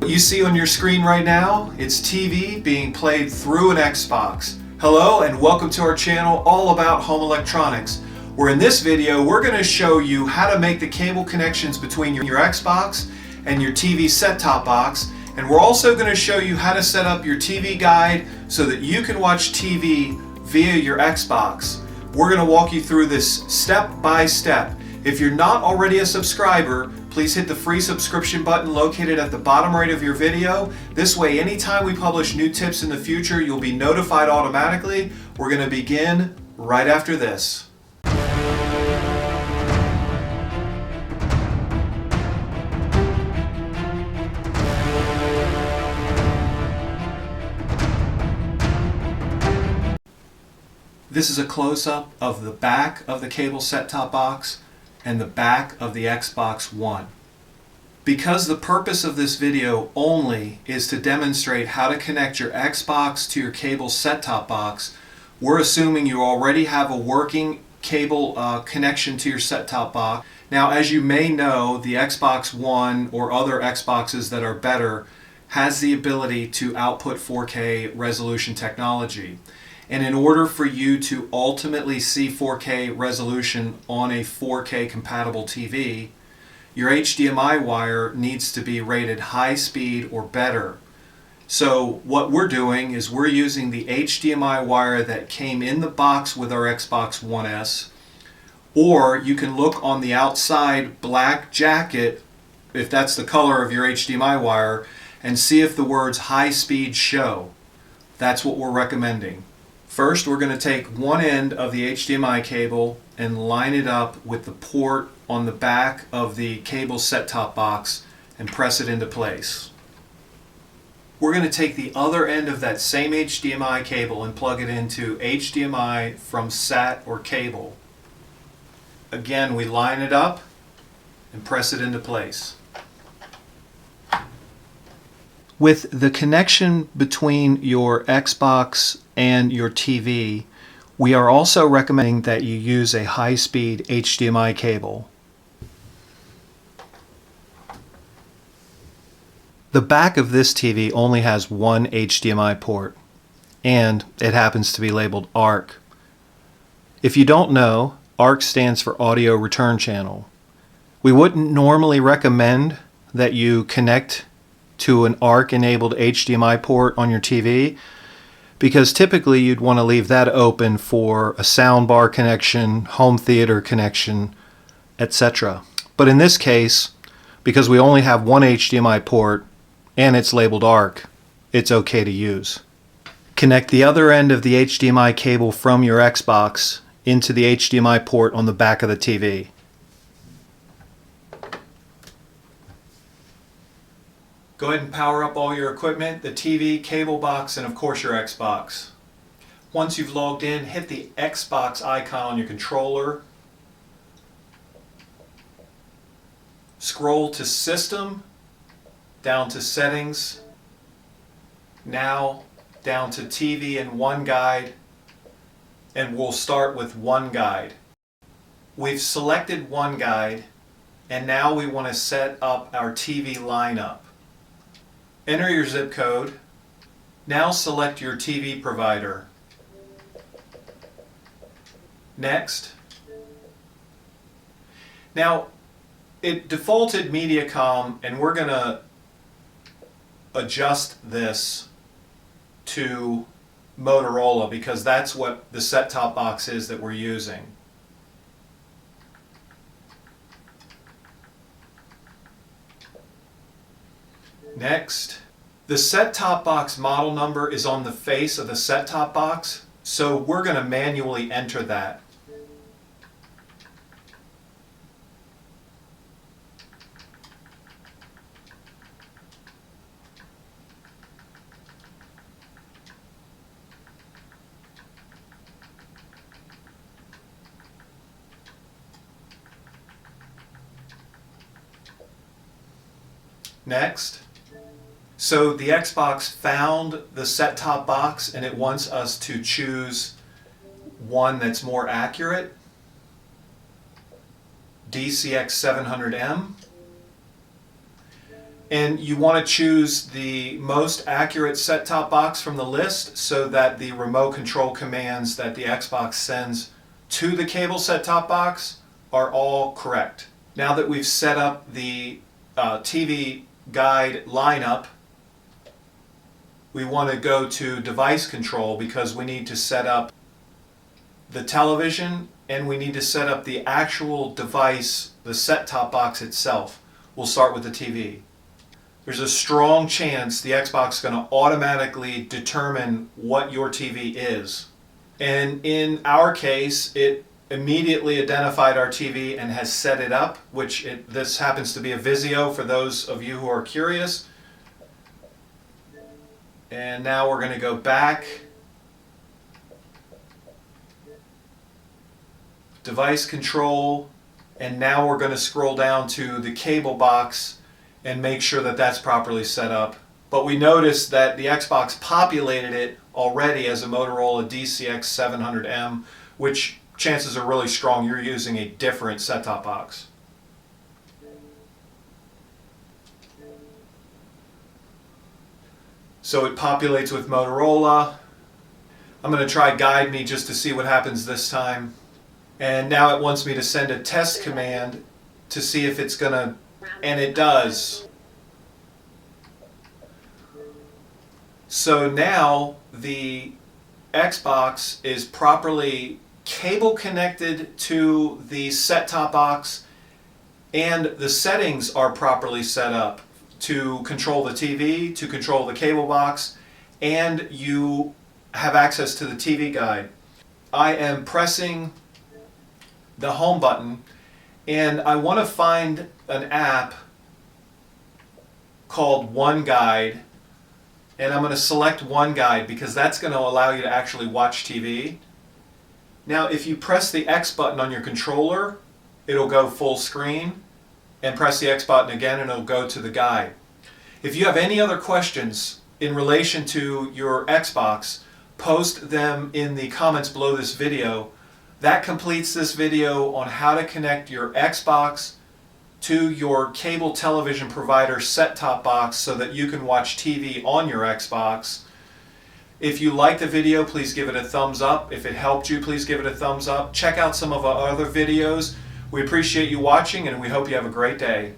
What you see on your screen right now, it's TV being played through an Xbox. Hello and welcome to our channel all about home electronics, where in this video we're going to show you how to make the cable connections between your Xbox and your TV set-top box, and we're also going to show you how to set up your TV guide so that you can watch TV via your Xbox. We're going to walk you through this step by step. If you're not already a subscriber, please hit the free subscription button located at the bottom right of your video. This way, anytime we publish new tips in the future, you'll be notified automatically. We're going to begin right after this. This is a close-up of the back of the cable set-top box and the back of the Xbox One. Because the purpose of this video only is to demonstrate how to connect your Xbox to your cable set-top box, we're assuming you already have a working cable connection to your set-top box. Now, as you may know, the Xbox One or other Xboxes that are better has the ability to output 4K resolution technology. And in order for you to ultimately see 4K resolution on a 4K compatible TV, your HDMI wire needs to be rated high speed or better. So what we're doing is we're using the HDMI wire that came in the box with our Xbox One S, or you can look on the outside black jacket, if that's the color of your HDMI wire, and see if the words high speed show. That's what we're recommending. First, we're going to take one end of the HDMI cable and line it up with the port on the back of the cable set-top box and press it into place. We're going to take the other end of that same HDMI cable and plug it into HDMI from SAT or cable. Again, we line it up and press it into place. With the connection between your Xbox and your TV, we are also recommending that you use a high-speed HDMI cable. The back of this TV only has one HDMI port, and it happens to be labeled ARC. If you don't know, ARC stands for Audio Return Channel. We wouldn't normally recommend that you connect to an ARC-enabled HDMI port on your TV, because typically you'd want to leave that open for a soundbar connection, home theater connection, etc. But in this case, because we only have one HDMI port and it's labeled ARC, it's okay to use. Connect the other end of the HDMI cable from your Xbox into the HDMI port on the back of the TV. Go ahead and power up all your equipment, the TV, cable box, and of course your Xbox. Once you've logged in, hit the Xbox icon on your controller. Scroll to System, down to Settings, now down to TV and One Guide, and we'll start with One Guide. We've selected One Guide, and now we want to set up our TV lineup. Enter your zip code. Now select your TV provider. Next. Now, it defaulted Mediacom, and we're going to adjust this to Motorola because that's what the set-top box is that we're using. Next, the set-top box model number is on the face of the set-top box, so we're going to manually enter that. Next. So the Xbox found the set-top box and it wants us to choose one that's more accurate. DCX700M. And you want to choose the most accurate set-top box from the list so that the remote control commands that the Xbox sends to the cable set-top box are all correct. Now that we've set up the TV guide lineup, we want to go to device control because we need to set up the television and we need to set up the actual device, the set-top box itself. We'll start with the TV. There's a strong chance the Xbox is going to automatically determine what your TV is. And in our case, it immediately identified our TV and has set it up, this happens to be a Vizio for those of you who are curious. And now we're going to go back. Device control, and now we're going to scroll down to the cable box and make sure that that's properly set up. But we noticed that the Xbox populated it already as a Motorola DCX700M, which chances are really strong you're using a different set-top box. So it populates with Motorola. I'm going to try Guide Me just to see what happens this time. And now it wants me to send a test command to see if it's going to, and it does. So now the Xbox is properly cable connected to the set-top box, and the settings are properly set up to control the TV, to control the cable box, and you have access to the TV guide. I am pressing the home button and I want to find an app called One Guide, and I'm going to select One Guide because that's going to allow you to actually watch TV. Now if you press the X button on your controller, it'll go full screen, and press the X button again and it'll go to the guide. If you have any other questions in relation to your Xbox, post them in the comments below this video. That completes this video on how to connect your Xbox to your cable television provider set-top box so that you can watch TV on your Xbox. If you liked the video, please give it a thumbs up. If it helped you, please give it a thumbs up. Check out some of our other videos. We appreciate you watching and we hope you have a great day.